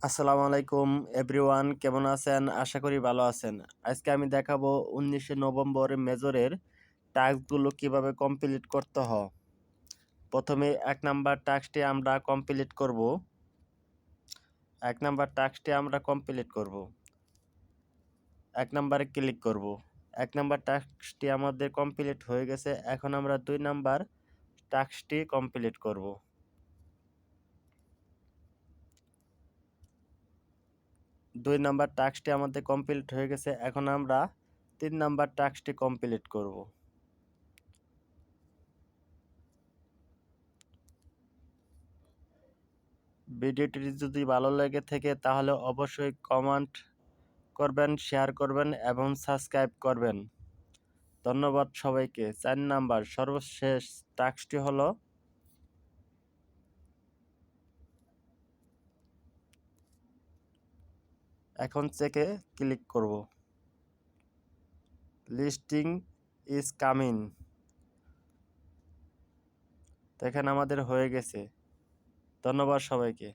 আসসালামু আলাইকুম এভরিওয়ান, কেমন আছেন? আশা করি ভালো আছেন। আজকে আমি দেখাবো 19শে নভেম্বর মেজরের টাস্কগুলো কিভাবে কমপ্লিট করতে হয়। প্রথমে 1 নাম্বার টাস্কটি আমরা কমপ্লিট করব। 1 নাম্বার টাস্কটি আমরা কমপ্লিট করব। 1 নাম্বারে ক্লিক করব। 1 নাম্বার টাস্কটি আমাদের কমপ্লিট হয়ে গেছে। এখন আমরা 2 নাম্বার টাস্কটি কমপ্লিট করব। 2 নাম্বার টাস্কটি আমাদের কমপ্লিট হয়ে গেছে। এখন আমরা 3 নাম্বার টাস্কটি কমপ্লিট করব। ভিডিওটি যদি ভালো লেগে থাকে তাহলে অবশ্যই কমেন্ট করবেন, শেয়ার করবেন এবং সাবস্ক্রাইব করবেন। ধন্যবাদ সবাইকে। 4 নাম্বার সর্বশেষ টাস্কটি হলো এখন চেকে ক্লিক করব। Listing is coming. দেখেন আমাদের হয়ে গেছে। ধন্যবাদ সবাইকে।